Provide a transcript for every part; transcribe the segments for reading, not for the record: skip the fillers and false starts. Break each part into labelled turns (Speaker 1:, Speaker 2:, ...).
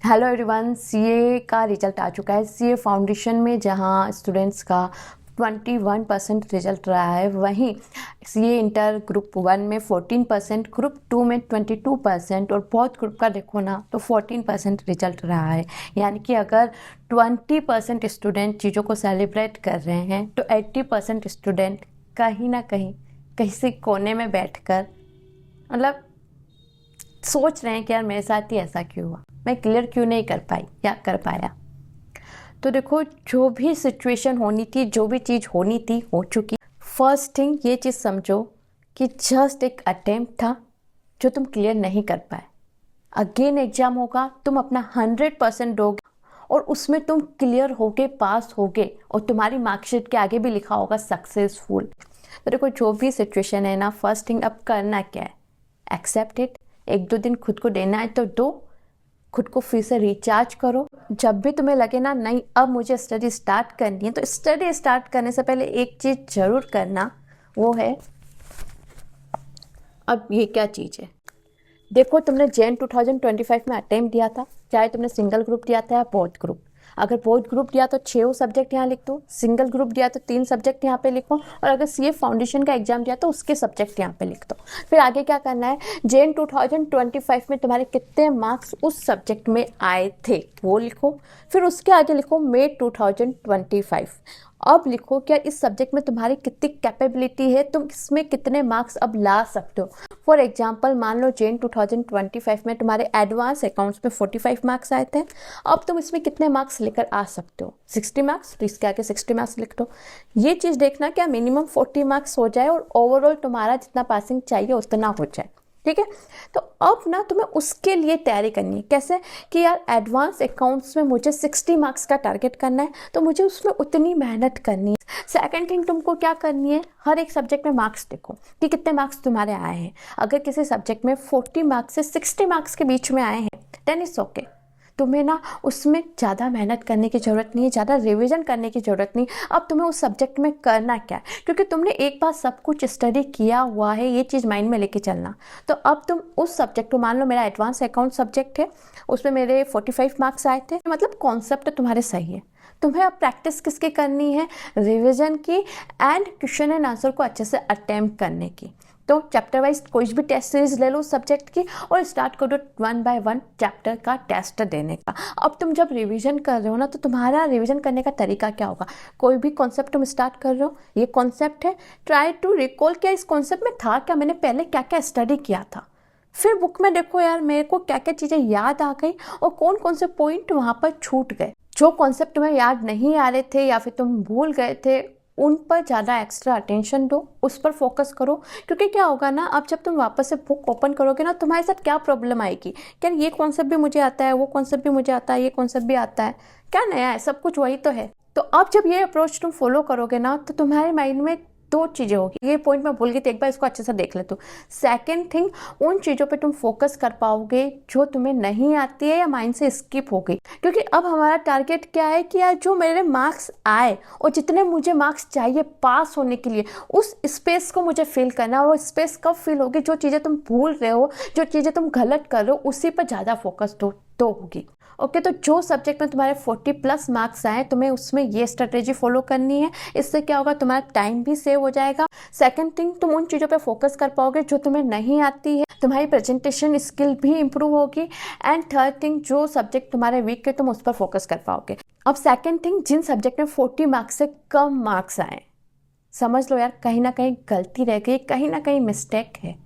Speaker 1: Hello everyone, CA का result आ चुका है। सीए फाउंडेशन में जहां स्टूडेंट्स का 21% रिजल्ट रहा है, वहीं सीए इंटर ग्रुप 1 में 14%, ग्रुप 2 में 22% और बहुत ग्रुप का देखो ना तो 14% रिजल्ट रहा है। यानी कि अगर 20% स्टूडेंट चीज़ों को सेलिब्रेट कर रहे हैं तो 80% स्टूडेंट कहीं ना कहीं किसी कोने में बैठकर मतलब सोच रहे हैं कि यार मेरे साथ ही ऐसा क्यों हुआ, मैं क्लियर क्यों नहीं कर पाई या कर पाया। तो देखो, जो भी सिचुएशन होनी थी, जो भी चीज़ होनी थी हो चुकी। फर्स्ट थिंग ये चीज़ समझो कि जस्ट एक अटेम्प्ट था जो तुम क्लियर नहीं कर पाए। अगेन एग्जाम होगा, तुम अपना 100% दोगे और उसमें तुम क्लियर होगे, पास होगे और तुम्हारी मार्कशीट के आगे भी लिखा होगा सक्सेसफुल। तो देखो, जो भी सिचुएशन है ना, फर्स्ट थिंग अब करना क्या है, एक्सेप्ट इट। 1-2 दिन खुद को देना है तो दो, खुद को फिर से रिचार्ज करो। जब भी तुम्हें लगे ना नहीं अब मुझे स्टडी स्टार्ट करनी है, तो स्टडी स्टार्ट करने से पहले एक चीज़ जरूर करना, वो है, अब ये क्या चीज़ है। देखो, तुमने जैन 2025 में अटेम्प्ट दिया था, चाहे तुमने सिंगल ग्रुप दिया था या बोथ ग्रुप। अगर बोथ ग्रुप दिया तो 6 सब्जेक्ट यहाँ लिख दो, सिंगल ग्रुप दिया तो 3 सब्जेक्ट यहाँ पे लिखो, और अगर सीए फाउंडेशन का एग्जाम दिया तो उसके सब्जेक्ट यहाँ पे लिख दो। फिर आगे क्या करना है, जेन 2025 में तुम्हारे कितने मार्क्स उस सब्जेक्ट में आए थे वो लिखो। फिर उसके आगे लिखो मई 2025। अब लिखो क्या इस सब्जेक्ट में तुम्हारी कितनी कैपेबिलिटी है, तुम इसमें कितने मार्क्स अब ला सकते हो। फॉर एग्जाम्पल, मान लो जेन 2025 में तुम्हारे एडवांस अकाउंट्स में 45 मार्क्स आए थे, अब तुम इसमें कितने मार्क्स लेकर आ सकते हो, 60 मार्क्स, तो इसके आगे 60 मार्क्स लिख दो। ये चीज़ देखना क्या मिनिमम 40 मार्क्स हो जाए और ओवरऑल तुम्हारा जितना पासिंग चाहिए उतना हो जाए, ठीक है। तो अब ना तुम्हें उसके लिए तैयारी करनी है। कैसे कि यार एडवांस अकाउंट्स में मुझे 60 मार्क्स का टारगेट करना है, तो मुझे उसमें उतनी मेहनत करनी है। सेकंड थिंग तुमको क्या करनी है, हर एक सब्जेक्ट में मार्क्स देखो कि कितने मार्क्स तुम्हारे आए हैं। अगर किसी सब्जेक्ट में 40 मार्क्स से 60 मार्क्स के बीच में आए हैं देन इट्स ओके। तुम्हें ना उसमें ज़्यादा मेहनत करने की ज़रूरत नहीं है, ज़्यादा रिवीजन करने की ज़रूरत नहीं। अब तुम्हें उस सब्जेक्ट में करना क्या है, क्योंकि तुमने एक बार सब कुछ स्टडी किया हुआ है, ये चीज़ माइंड में लेके चलना। तो अब तुम उस सब्जेक्ट को, मान लो मेरा एडवांस अकाउंट सब्जेक्ट है, उसमें मेरे 45 मार्क्स आए थे, मतलब कॉन्सेप्ट तुम्हारे सही है। तुम्हें अब प्रैक्टिस किसकी करनी है, रिविजन की एंड क्वेश्चन एंड आंसर को अच्छे से अटेम्प्ट करने की। तो चैप्टर वाइज कोई भी टेस्ट सीरीज ले लो सब्जेक्ट की और स्टार्ट करो 1 बाय 1 चैप्टर का टेस्ट देने का। अब तुम जब रिवीजन कर रहे हो ना, तो तुम्हारा रिवीजन करने का तरीका क्या होगा, कोई भी कॉन्सेप्ट तुम स्टार्ट कर रहे हो, ये कॉन्सेप्ट है, ट्राई टू रिकॉल क्या इस कॉन्सेप्ट में था क्या, मैंने पहले क्या क्या स्टडी किया था। फिर बुक में देखो यार मेरे को क्या क्या चीज़ें याद आ गई और कौन कौन से पॉइंट वहाँ पर छूट गए। जो कॉन्सेप्ट तुम्हें याद नहीं आ रहे थे या फिर तुम भूल गए थे, उन पर ज़्यादा एक्स्ट्रा अटेंशन दो, उस पर फोकस करो। क्योंकि क्या होगा ना, अब जब तुम वापस से बुक ओपन करोगे ना, तुम्हारे साथ क्या प्रॉब्लम आएगी, क्या ये कॉन्सेप्ट भी मुझे आता है, वो कॉन्सेप्ट भी मुझे आता है, ये कॉन्सेप्ट भी आता है, क्या नया है, सब कुछ वही तो है। तो अब जब ये अप्रोच तुम फॉलो करोगे ना, तो तुम्हारे माइंड में 2 चीज़ें होगी। ये पॉइंट मैं भूल गई थी, एक बार इसको अच्छे से देख ले तो। सेकेंड थिंग, उन चीज़ों पे तुम फोकस कर पाओगे जो तुम्हें नहीं आती है या माइंड से स्किप हो गई। क्योंकि अब हमारा टारगेट क्या है कि यार जो मेरे मार्क्स आए और जितने मुझे मार्क्स चाहिए पास होने के लिए, उस स्पेस को मुझे फिल करना। और वो स्पेस कब फिल होगी, जो चीज़ें तुम भूल रहे हो, जो चीज़ें तुम गलत कर रहे हो, उसी पर ज़्यादा फोकस तो होगी। ओके, तो जो सब्जेक्ट में तुम्हारे 40+ मार्क्स आए, तुम्हें उसमें ये स्ट्रेटेजी फॉलो करनी है। इससे क्या होगा, तुम्हारा टाइम भी सेव हो जाएगा। सेकंड थिंग, तुम उन चीज़ों पे फोकस कर पाओगे जो तुम्हें नहीं आती है, तुम्हारी प्रेजेंटेशन स्किल भी इंप्रूव होगी। एंड थर्ड थिंग, जो सब्जेक्ट तुम्हारे वीक है तुम उस पर फोकस कर पाओगे। अब सेकंड थिंग, जिन सब्जेक्ट में 40 मार्क्स से कम मार्क्स आए, समझ लो यार कहीं ना कहीं गलती रह गई, कहीं ना कहीं मिस्टेक है,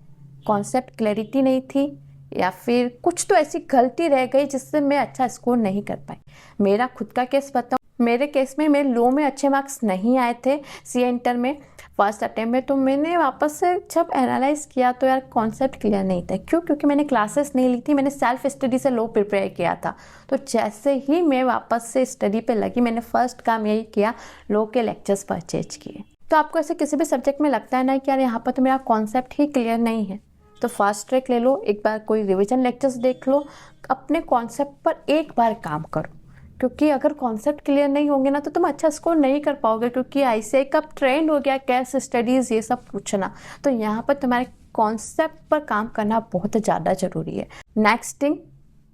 Speaker 1: कॉन्सेप्ट क्लैरिटी नहीं थी या फिर कुछ तो ऐसी गलती रह गई जिससे मैं अच्छा स्कोर नहीं कर पाई। मेरा खुद का केस बताऊं, मेरे केस में मेरे लो में अच्छे मार्क्स नहीं आए थे सीए इंटर में फर्स्ट अटेम्प्ट में। तो मैंने वापस से जब एनालाइज किया तो यार कॉन्सेप्ट क्लियर नहीं था। क्यों? क्योंकि मैंने क्लासेस नहीं ली थी, मैंने सेल्फ स्टडी से लो प्रिपेयर किया था। तो जैसे ही मैं वापस से स्टडी पे लगी, मैंने फर्स्ट काम यही किया, लो के लेक्चर्स परचेज किए। तो आपको ऐसे किसी भी सब्जेक्ट में लगता है ना कि यार यहाँ पर तो मेरा कॉन्सेप्ट ही क्लियर नहीं है, तो फास्ट ट्रैक ले लो, एक बार कोई रिवीजन लेक्चर्स देख लो, अपने कॉन्सेप्ट पर एक बार काम करो। क्योंकि अगर कॉन्सेप्ट क्लियर नहीं होंगे ना, तो तुम अच्छा स्कोर नहीं कर पाओगे। क्योंकि ऐसे कब ट्रेंड हो गया केस स्टडीज़ ये सब पूछना, तो यहाँ पर तुम्हारे कॉन्सेप्ट पर काम करना बहुत ज़्यादा ज़रूरी है। नेक्स्ट थिंग,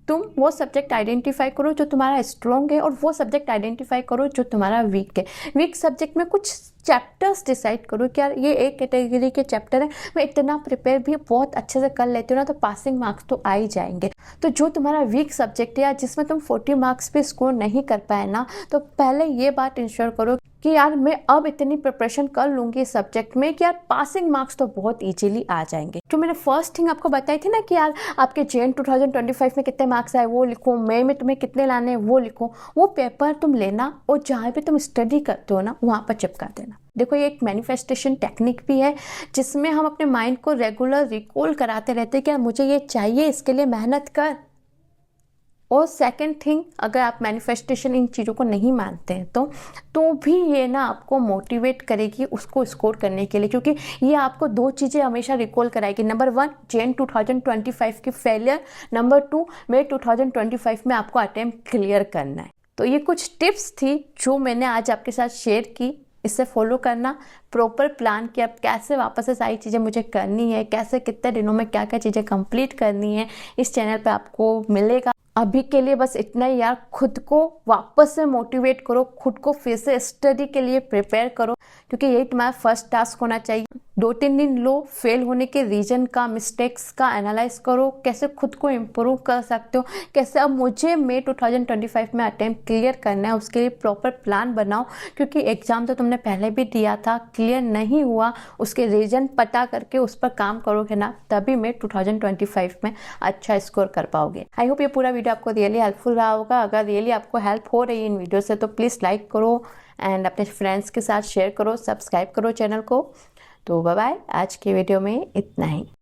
Speaker 1: तुम वो सब्जेक्ट आइडेंटिफाई करो जो तुम्हारा स्ट्रॉन्ग है और वो सब्जेक्ट आइडेंटिफाई करो जो तुम्हारा वीक है। वीक सब्जेक्ट में कुछ चैप्टर्स डिसाइड करो कि यार ये एक कैटेगरी के चैप्टर है, मैं इतना प्रिपेयर भी बहुत अच्छे से कर लेती हूँ ना, तो पासिंग मार्क्स तो आ ही जाएंगे। तो जो तुम्हारा वीक सब्जेक्ट है या जिसमें तुम 40 मार्क्स पे स्कोर नहीं कर पाए ना, तो पहले ये बात इंश्योर करो कि यार मैं अब इतनी प्रिपरेशन कर लूँगी इस सब्जेक्ट में कि यार पासिंग मार्क्स तो बहुत ईजिली आ जाएंगे। जो मैंने फर्स्ट थिंग आपको बताई थी ना कि यार आपके जेन 2025 में कितने मार्क्स आए वो लिखो, मई में तुम्हें कितने लाने हैं वो लिखो, वो पेपर तुम लेना और जहाँ भी तुम स्टडी करते हो ना वहाँ पर चिपका देना। देखो ये एक मैनिफेस्टेशन टेक्निक भी है जिसमें हम अपने माइंड को रेगुलर रिकॉल कराते रहते हैं कि यार मुझे ये चाहिए, इसके लिए मेहनत कर। और सेकंड थिंग, अगर आप मैनिफेस्टेशन इन चीज़ों को नहीं मानते हैं तो भी ये ना आपको मोटिवेट करेगी उसको स्कोर करने के लिए, क्योंकि ये आपको दो चीज़ें हमेशा रिकॉल कराएगी। नंबर 1 जेन 2025 की फेलियर, नंबर 2 मई 2025 में आपको अटेम्प्ट क्लियर करना है। तो ये कुछ टिप्स थी जो मैंने आज आपके साथ शेयर की। इससे फॉलो करना, प्रॉपर प्लान कि अब कैसे वापस से सारी चीज़ें मुझे करनी है, कैसे कितने दिनों में क्या क्या चीज़ें कंप्लीट करनी है, इस चैनल पे आपको मिलेगा। अभी के लिए बस इतना ही यार, खुद को वापस से मोटिवेट करो, खुद को फिर से स्टडी के लिए प्रिपेयर करो, क्योंकि यही तुम्हारा फर्स्ट टास्क होना चाहिए। 2-3 दिन लो, फेल होने के रीजन का, मिस्टेक्स का एनालाइज करो, कैसे खुद को इम्प्रूव कर सकते हो, कैसे अब मुझे मई 2025 में अटेम्प्ट क्लियर करना है, उसके लिए प्रॉपर प्लान बनाओ। क्योंकि एग्जाम तो तुमने पहले भी दिया था, क्लियर नहीं हुआ, उसके रीजन पता करके उस पर काम करोगे ना, तभी मई 2025 में अच्छा स्कोर कर पाओगे। आई होप ये पूरा वीडियो आपको रियली हेल्पफुल रहा होगा। अगर रियली आपको हेल्प हो रही है इन वीडियो से तो प्लीज़ लाइक करो एंड अपने फ्रेंड्स के साथ शेयर करो, सब्सक्राइब करो चैनल को। तो बाय बाय, आज के वीडियो में इतना ही।